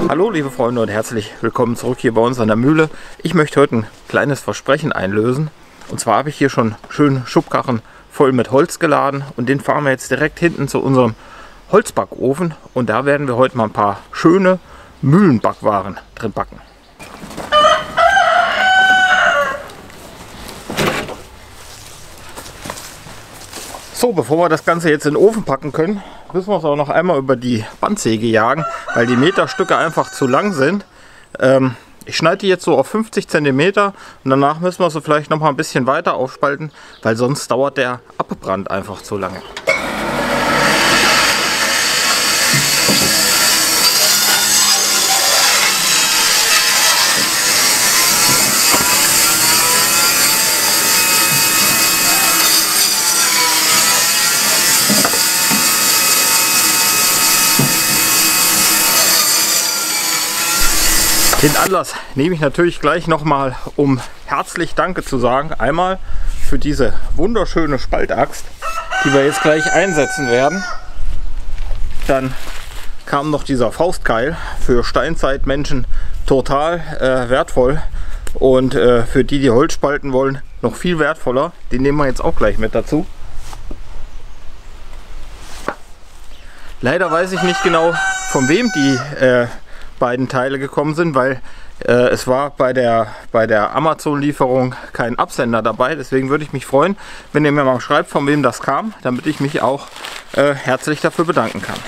Hallo liebe Freunde und herzlich willkommen zurück hier bei uns an der Mühle. Ich möchte heute ein kleines Versprechen einlösen. Und zwar habe ich hier schon schön Schubkarren voll mit Holz geladen und den fahren wir jetzt direkt hinten zu unserem Holzbackofen. Und da werden wir heute mal ein paar schöne Mühlenbackwaren drin backen. So, bevor wir das Ganze jetzt in den Ofen packen können, müssen wir es auch noch einmal über die Bandsäge jagen, weil die Meterstücke einfach zu lang sind. Ich schneide die jetzt so auf 50 cm und danach müssen wir sie vielleicht noch mal ein bisschen weiter aufspalten, weil sonst dauert der Abbrand einfach zu lange. Den Anlass nehme ich natürlich gleich nochmal, um herzlich Danke zu sagen. Einmal für diese wunderschöne Spaltaxt, die wir jetzt gleich einsetzen werden. Dann kam noch dieser Faustkeil, für Steinzeitmenschen total wertvoll. Und für die, die Holz spalten wollen, noch viel wertvoller. Den nehmen wir jetzt auch gleich mit dazu. Leider weiß ich nicht genau, von wem die beiden Teile gekommen sind, weil es war bei der Amazon-Lieferung kein Absender dabei. Deswegen würde ich mich freuen, wenn ihr mir mal schreibt, von wem das kam, damit ich mich auch herzlich dafür bedanken kann.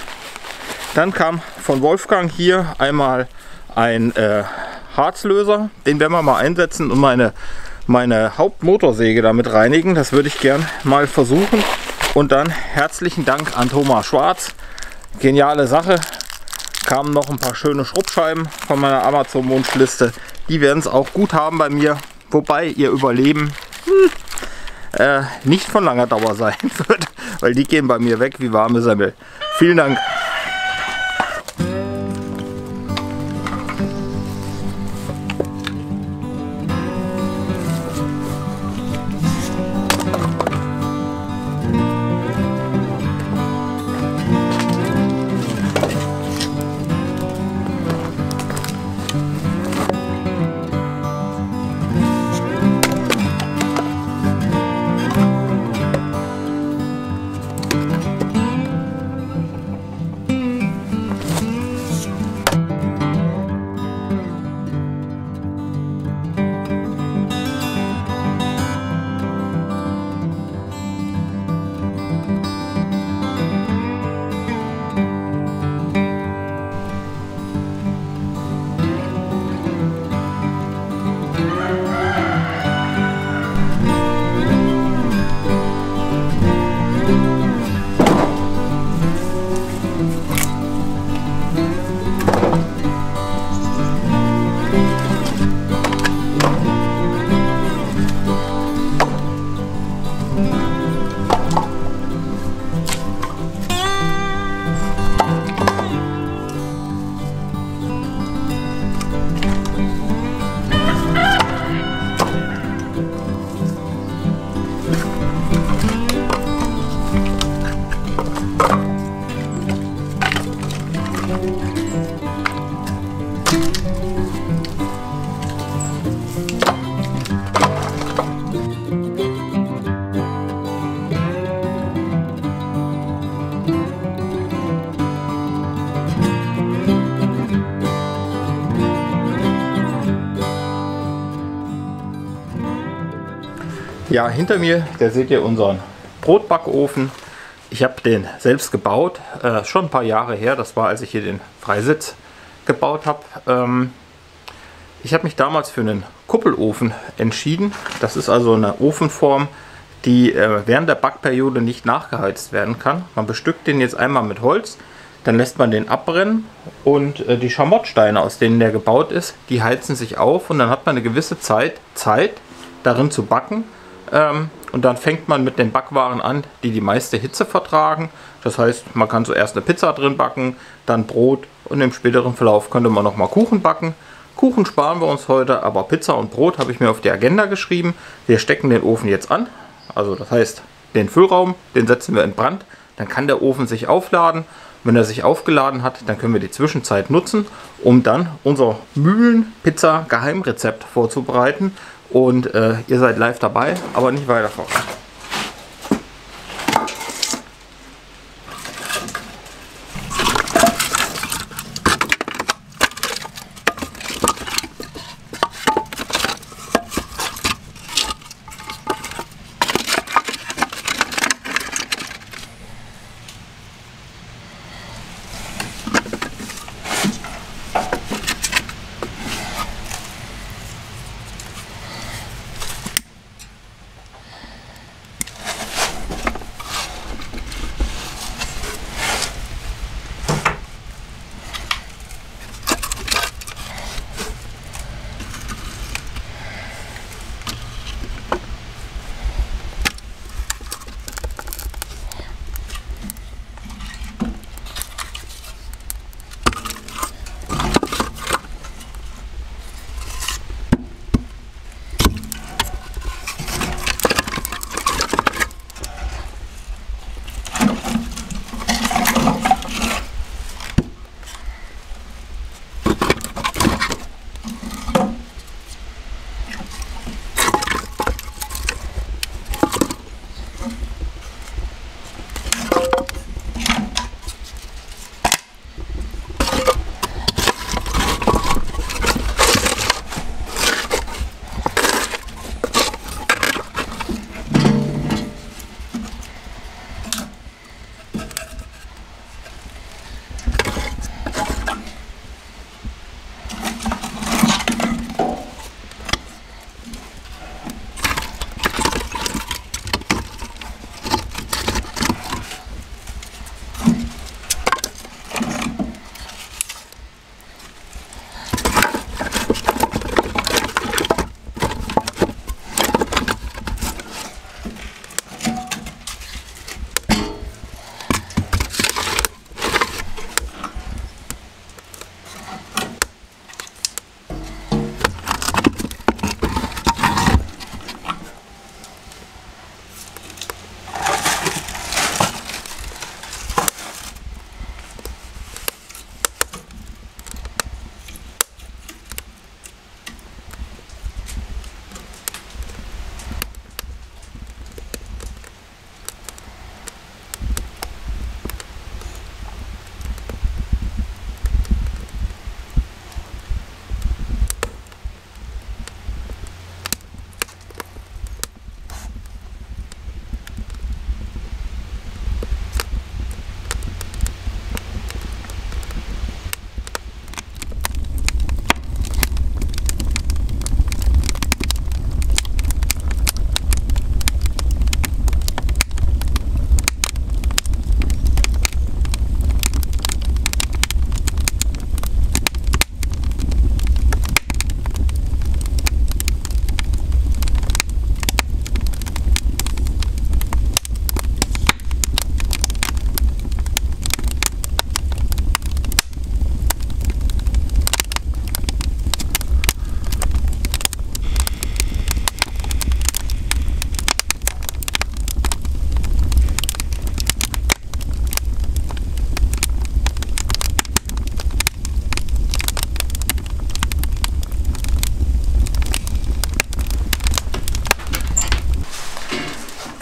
Dann kam von Wolfgang hier einmal ein Harzlöser. Den werden wir mal einsetzen und meine Hauptmotorsäge damit reinigen. Das würde ich gern mal versuchen. Und dann herzlichen Dank an Thomas Schwarz. Geniale Sache. Kamen noch ein paar schöne Schrubbscheiben von meiner Amazon-Wunschliste. Die werden es auch gut haben bei mir, wobei ihr Überleben nicht von langer Dauer sein wird, weil die gehen bei mir weg wie warme Semmel. Vielen Dank. Ja, hinter mir, da seht ihr unseren Brotbackofen. Ich habe den selbst gebaut, schon ein paar Jahre her. Das war, als ich hier den Freisitz gebaut habe. Ich habe mich damals für einen Kuppelofen entschieden. Das ist also eine Ofenform, die während der Backperiode nicht nachgeheizt werden kann. Man bestückt den jetzt einmal mit Holz, dann lässt man den abbrennen und die Schamottsteine, aus denen der gebaut ist, die heizen sich auf und dann hat man eine gewisse Zeit darin zu backen. Und dann fängt man mit den Backwaren an, die die meiste Hitze vertragen. Das heißt, man kann zuerst eine Pizza drin backen, dann Brot und im späteren Verlauf könnte man noch mal Kuchen backen. Kuchen sparen wir uns heute, aber Pizza und Brot habe ich mir auf die Agenda geschrieben. Wir stecken den Ofen jetzt an, also das heißt den Füllraum, den setzen wir in Brand. Dann kann der Ofen sich aufladen Wenn er sich aufgeladen hat, dann können wir die Zwischenzeit nutzen, um dann unser Mühlen-Pizza-Geheimrezept vorzubereiten. Und ihr seid live dabei, aber nicht weiter voran.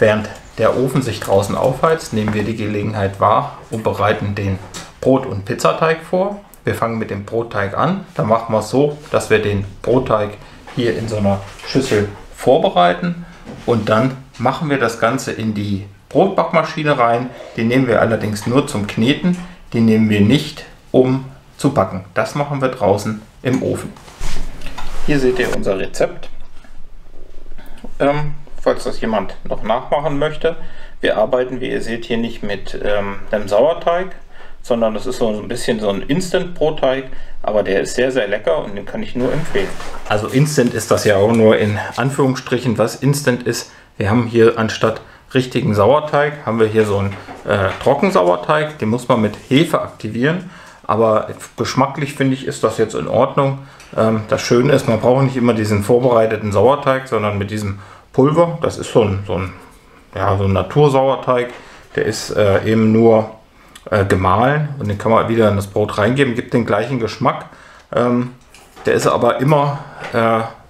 Während der Ofen sich draußen aufheizt, nehmen wir die Gelegenheit wahr und bereiten den Brot- und Pizzateig vor. Wir fangen mit dem Brotteig an. Dann machen wir es so, dass wir den Brotteig hier in so einer Schüssel vorbereiten und dann machen wir das Ganze in die Brotbackmaschine rein. Die nehmen wir allerdings nur zum Kneten, die nehmen wir nicht, um zu backen. Das machen wir draußen im Ofen. Hier seht ihr unser Rezept. Falls das jemand noch nachmachen möchte. Wir arbeiten, wie ihr seht, hier nicht mit einem Sauerteig, sondern das ist so ein bisschen so ein Instant-Brotteig, aber der ist sehr, sehr lecker und den kann ich nur empfehlen. Also Instant ist das ja auch nur in Anführungsstrichen, was Instant ist. Wir haben hier anstatt richtigen Sauerteig, haben wir hier so einen Trockensauerteig, den muss man mit Hefe aktivieren, aber geschmacklich finde ich, ist das jetzt in Ordnung. Das Schöne ist, man braucht nicht immer diesen vorbereiteten Sauerteig, sondern mit diesem Pulver, das ist so ein Natursauerteig, der ist eben nur gemahlen und den kann man wieder in das Brot reingeben, gibt den gleichen Geschmack. Der ist aber immer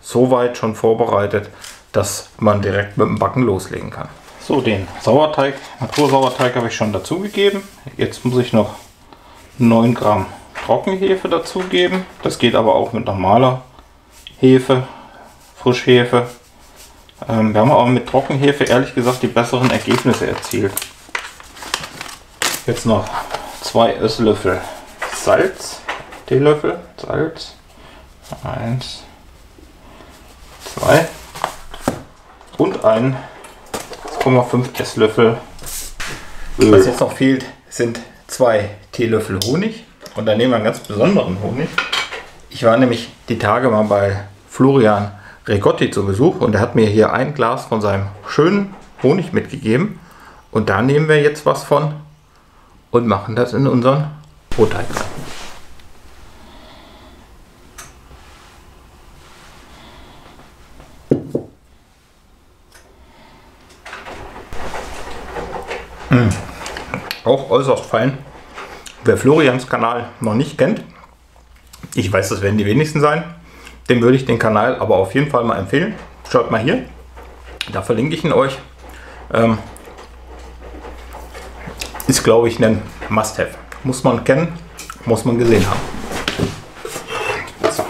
so weit schon vorbereitet, dass man direkt mit dem Backen loslegen kann. So, den Sauerteig, Natursauerteig habe ich schon dazugegeben. Jetzt muss ich noch 9 Gramm Trockenhefe dazugeben. Das geht aber auch mit normaler Hefe, Frischhefe. Wir haben aber mit Trockenhefe ehrlich gesagt die besseren Ergebnisse erzielt. Jetzt noch 2 Esslöffel Salz, Teelöffel Salz. 1, 2 und 1,5 Esslöffel Öl. Was jetzt noch fehlt, sind 2 Teelöffel Honig. Und dann nehmen wir einen ganz besonderen Honig. Ich war nämlich die Tage mal bei Florian Regotti zu Besuch und er hat mir hier ein Glas von seinem schönen Honig mitgegeben. Und da nehmen wir jetzt was von und machen das in unseren Brotteig rein. Auch äußerst fein. Wer Florians Kanal noch nicht kennt, ich weiß, das werden die wenigsten sein, dem würde ich den Kanal aber auf jeden Fall mal empfehlen. Schaut mal hier, da verlinke ich ihn euch. Ist, glaube ich, ein Must-Have. Muss man kennen, muss man gesehen haben. So.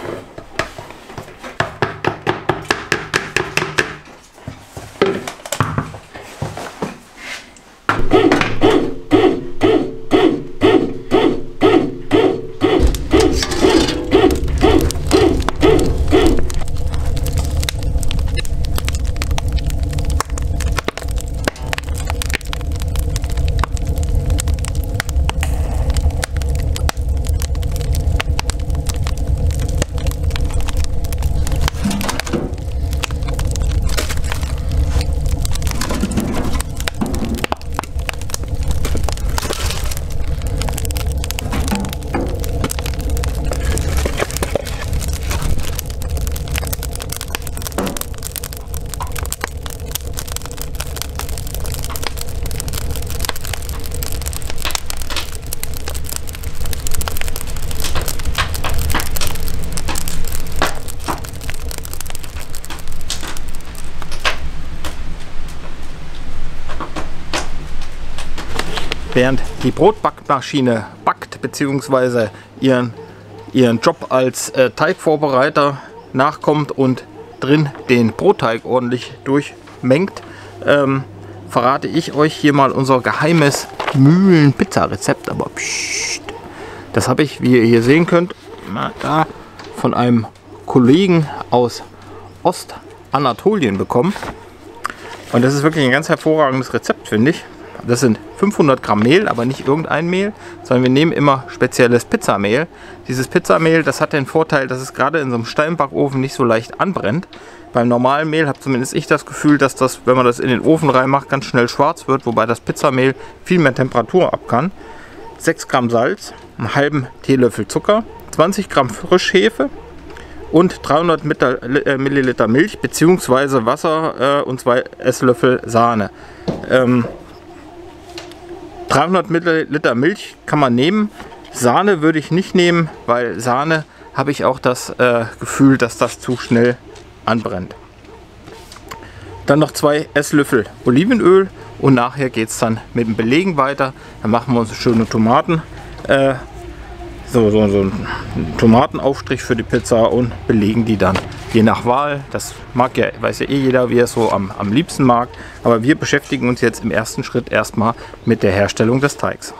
Während die Brotbackmaschine backt bzw. ihren Job als Teigvorbereiter nachkommt und drin den Brotteig ordentlich durchmengt, verrate ich euch hier mal unser geheimes Mühlen-Pizza-Rezept. Aber pssst, das habe ich, wie ihr hier sehen könnt, da von einem Kollegen aus Ostanatolien bekommen. Und das ist wirklich ein ganz hervorragendes Rezept, finde ich. Das sind 500 Gramm Mehl, aber nicht irgendein Mehl, sondern wir nehmen immer spezielles Pizzamehl. Dieses Pizzamehl, das hat den Vorteil, dass es gerade in so einem Steinbackofen nicht so leicht anbrennt. Beim normalen Mehl habe zumindest ich das Gefühl, dass das, wenn man das in den Ofen reinmacht, ganz schnell schwarz wird, wobei das Pizzamehl viel mehr Temperatur ab kann. 6 Gramm Salz, einen halben Teelöffel Zucker, 20 Gramm Frischhefe und 300 Milliliter Milch bzw. Wasser und 2 Esslöffel Sahne. 300 Milliliter Milch kann man nehmen. Sahne würde ich nicht nehmen, weil Sahne habe ich auch das Gefühl, dass das zu schnell anbrennt. Dann noch 2 Esslöffel Olivenöl und nachher geht es dann mit dem Belegen weiter. Dann machen wir uns schöne Tomaten, so einen Tomatenaufstrich für die Pizza und belegen die dann je nach Wahl. Das mag ja, weiß ja eh jeder, wie er es so am liebsten mag. Aber wir beschäftigen uns jetzt im ersten Schritt erstmal mit der Herstellung des Teigs.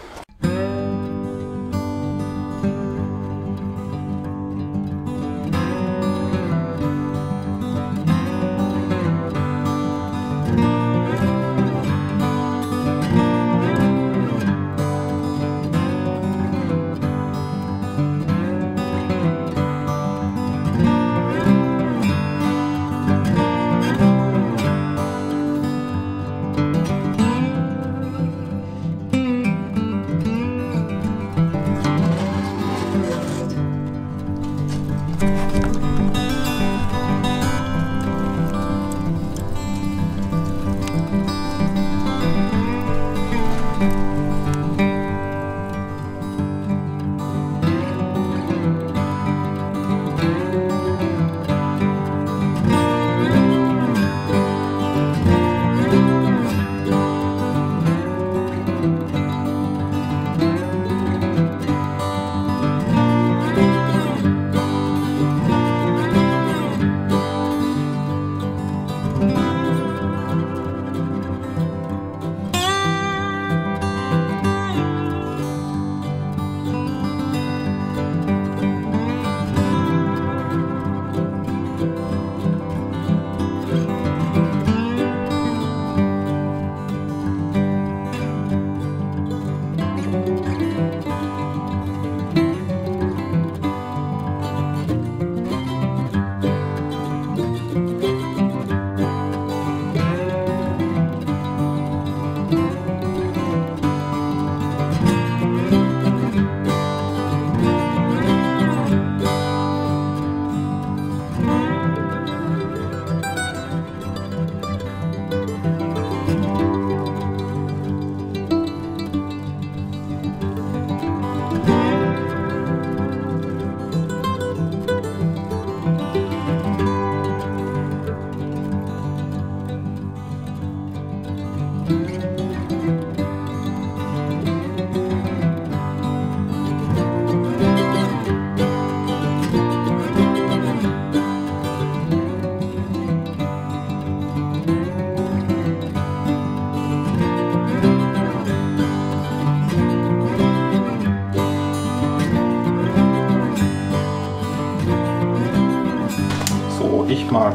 Ich mag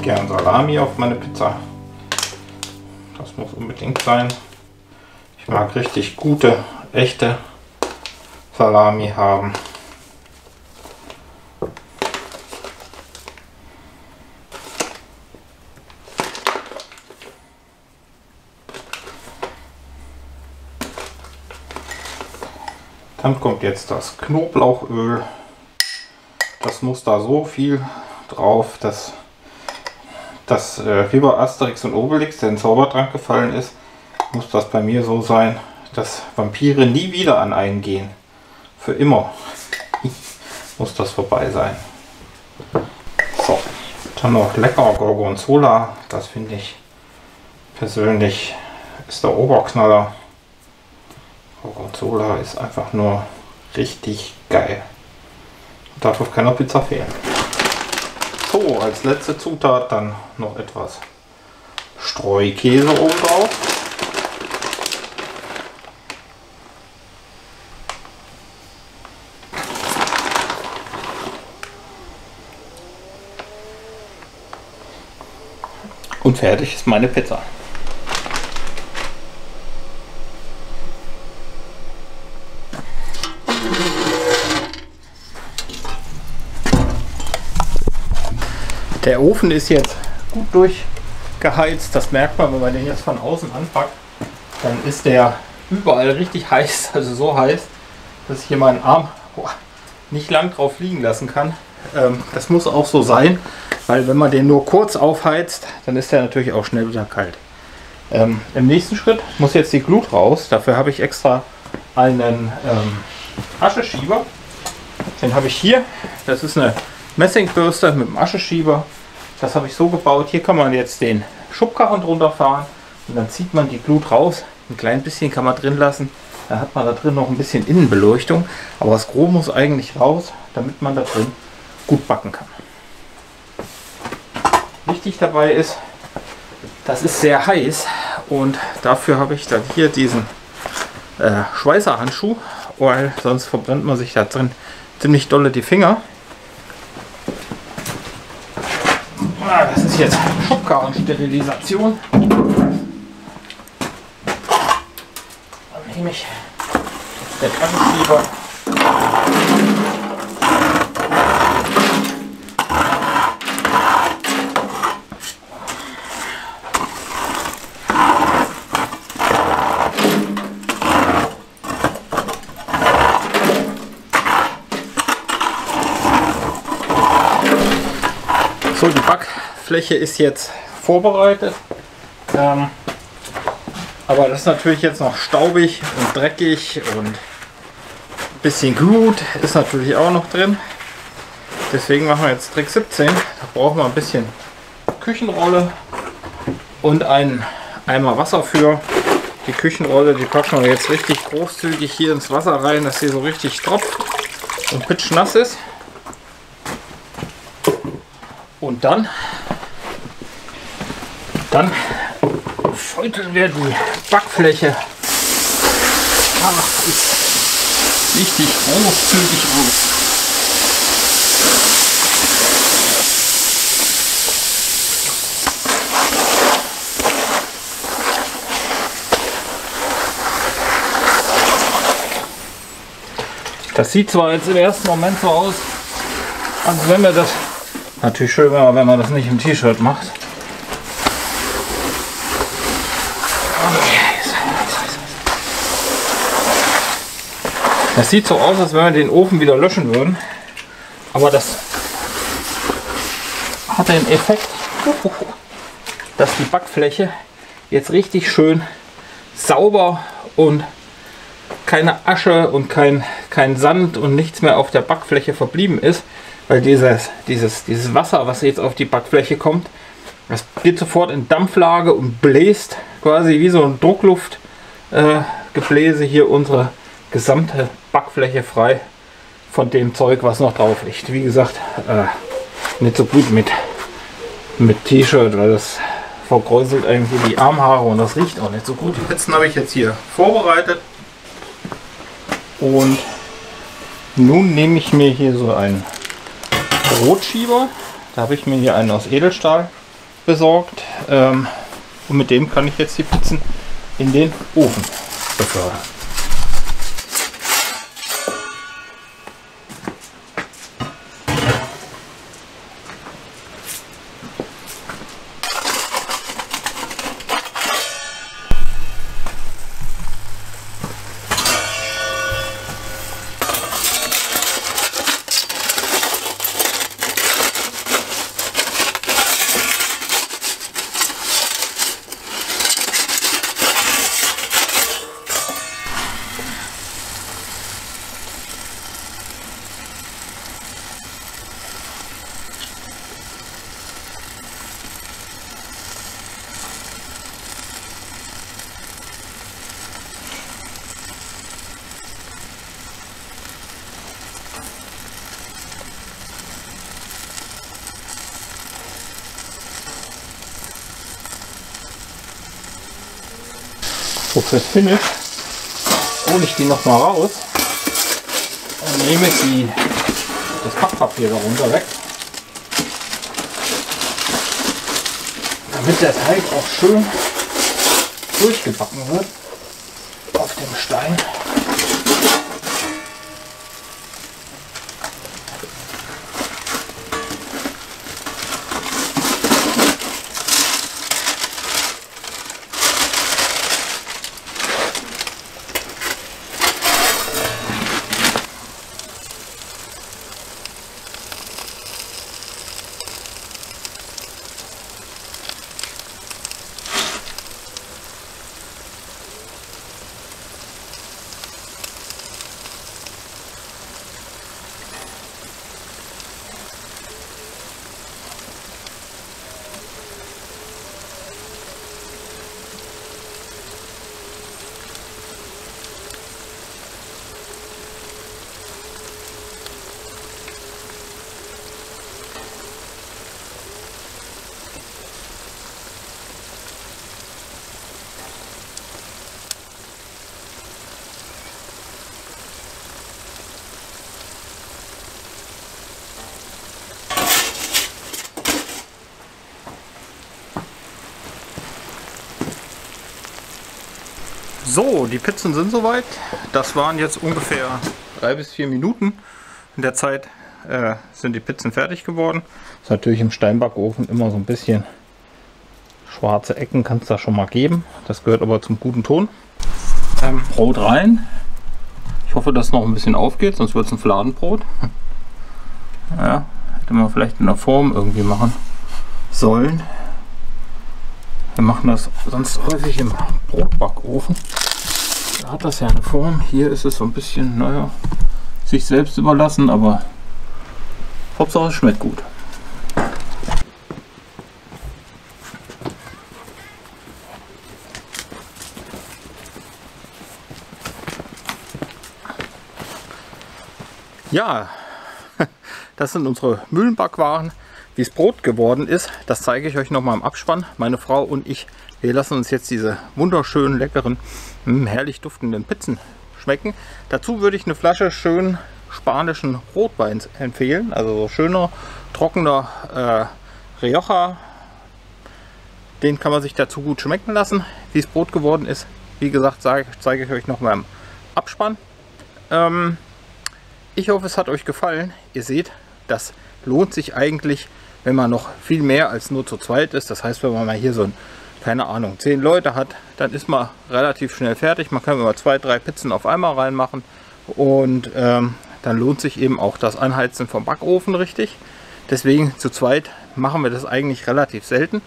gern Salami auf meine Pizza. Das muss unbedingt sein. Ich mag richtig gute, echte Salami haben. Dann kommt jetzt das Knoblauchöl. Das muss da so viel drauf, dass das wie bei Asterix und Obelix, der in den Zaubertrank gefallen ist, muss das bei mir so sein, dass Vampire nie wieder an einen gehen. Für immer muss das vorbei sein. So, dann noch lecker Gorgonzola. Das finde ich persönlich ist der Oberknaller. Gorgonzola ist einfach nur richtig geil. Darf auf keiner Pizza fehlen. So, als letzte Zutat dann noch etwas Streukäse oben drauf. Und fertig ist meine Pizza. Der Ofen ist jetzt gut durchgeheizt. Das merkt man, wenn man den jetzt von außen anpackt. Dann ist der überall richtig heiß, also so heiß, dass ich hier meinen Arm nicht lang drauf liegen lassen kann. Das muss auch so sein, weil wenn man den nur kurz aufheizt, dann ist der natürlich auch schnell wieder kalt. Im nächsten Schritt muss jetzt die Glut raus. Dafür habe ich extra einen Ascheschieber. Den habe ich hier. Das ist eine Messingbürste mit dem Ascheschieber. Das habe ich so gebaut. Hier kann man jetzt den Schubkarren drunter fahren und dann zieht man die Glut raus. Ein klein bisschen kann man drin lassen. Da hat man da drin noch ein bisschen Innenbeleuchtung. Aber das Gros muss eigentlich raus, damit man da drin gut backen kann. Wichtig dabei ist, das ist sehr heiß und dafür habe ich dann hier diesen Schweißerhandschuh, weil sonst verbrennt man sich da drin ziemlich dolle die Finger. Das ist jetzt Schubkarrensterilisation. Dann nehme ich den Ascheschieber. So, die Backfläche ist jetzt vorbereitet, aber das ist natürlich jetzt noch staubig und dreckig und ein bisschen Glut ist natürlich auch noch drin. Deswegen machen wir jetzt Trick 17. Da brauchen wir ein bisschen Küchenrolle und einen Eimer Wasser für. Die Küchenrolle, die packen wir jetzt richtig großzügig hier ins Wasser rein, dass sie so richtig tropft und pitschnass ist. Und dann feuchteln wir die Backfläche richtig großzügig aus. Das sieht zwar jetzt im ersten Moment so aus, als wenn wir das... Natürlich schön, wenn man das nicht im T-Shirt macht. Das sieht so aus, als wenn wir den Ofen wieder löschen würden. Aber das hat den Effekt, dass die Backfläche jetzt richtig schön sauber und keine Asche und kein Sand und nichts mehr auf der Backfläche verblieben ist. Weil dieses Wasser, was jetzt auf die Backfläche kommt, das geht sofort in Dampflage und bläst quasi wie so ein Druckluftgebläse hier unsere gesamte Backfläche frei von dem Zeug, was noch drauf liegt. Wie gesagt, nicht so gut mit T-Shirt, weil das verkräuselt irgendwie die Armhaare und das riecht auch nicht so gut. Die Pizzen habe ich jetzt hier vorbereitet und nun nehme ich mir hier so einen Brotschieber, Da habe ich mir hier einen aus Edelstahl besorgt. Und mit dem kann ich jetzt die Pizzen in den Ofen befördern. So, fürs Finish hole ich die noch mal raus und nehme das Packpapier darunter weg, damit der Teig auch schön durchgebacken wird auf dem Stein. So, die Pizzen sind soweit. Das waren jetzt ungefähr 3 bis 4 Minuten. In der Zeit sind die Pizzen fertig geworden. Ist natürlich im Steinbackofen immer so ein bisschen schwarze Ecken, kann es da schon mal geben. Das gehört aber zum guten Ton. Brot rein. Ich hoffe, dass es noch ein bisschen aufgeht, sonst wird es ein Fladenbrot. Ja, hätte man vielleicht in der Form irgendwie machen sollen. Wir machen das sonst häufig im Brotbackofen. Da hat das ja eine Form. Hier ist es so ein bisschen, naja, sich selbst überlassen, aber Hauptsache es schmeckt gut. Ja, das sind unsere Mühlenbackwaren. Wie es Brot geworden ist, das zeige ich euch noch mal im Abspann. Meine Frau und ich, wir lassen uns jetzt diese wunderschönen, leckeren, herrlich duftenden Pizzen schmecken. Dazu würde ich eine Flasche schön spanischen Rotweins empfehlen. Also so schöner, trockener Rioja. Den kann man sich dazu gut schmecken lassen. Wie es Brot geworden ist, wie gesagt, zeige ich euch noch mal im Abspann. Ich hoffe, es hat euch gefallen. Ihr seht, das lohnt sich eigentlich, wenn man noch viel mehr als nur zu zweit ist. Das heißt, wenn man mal hier so ein, keine Ahnung, 10 Leute hat, dann ist man relativ schnell fertig. Man kann immer 2, 3 Pizzen auf einmal reinmachen und dann lohnt sich eben auch das Anheizen vom Backofen richtig. Deswegen zu zweit machen wir das eigentlich relativ selten.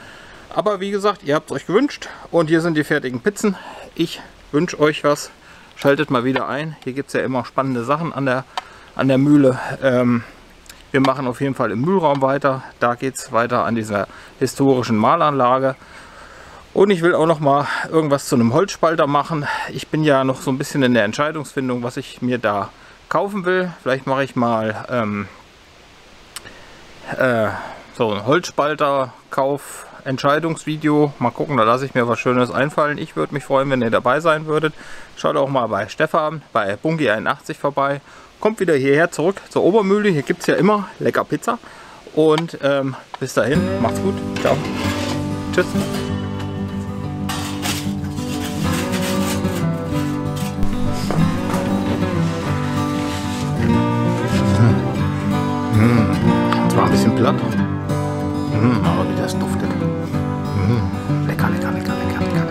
Aber wie gesagt, ihr habt es euch gewünscht und hier sind die fertigen Pizzen. Ich wünsche euch was. Schaltet mal wieder ein. Hier gibt es ja immer spannende Sachen an der Mühle. Wir machen auf jeden Fall im Mühlraum weiter. Da geht es weiter an dieser historischen Mahlanlage. Und ich will auch noch mal irgendwas zu einem Holzspalter machen. Ich bin ja noch so ein bisschen in der Entscheidungsfindung, was ich mir da kaufen will. Vielleicht mache ich mal so ein Holzspalter-Kauf-Entscheidungsvideo. Mal gucken, da lasse ich mir was Schönes einfallen. Ich würde mich freuen, wenn ihr dabei sein würdet. Schaut auch mal bei Stefan, bei Bungi 81 vorbei. Kommt wieder hierher zurück zur Obermühle. Hier gibt es ja immer lecker Pizza. Und bis dahin, macht's gut. Ciao. Tschüss. Zwar ein bisschen platt, aber wie das duftet. Lecker, lecker, lecker, lecker, lecker.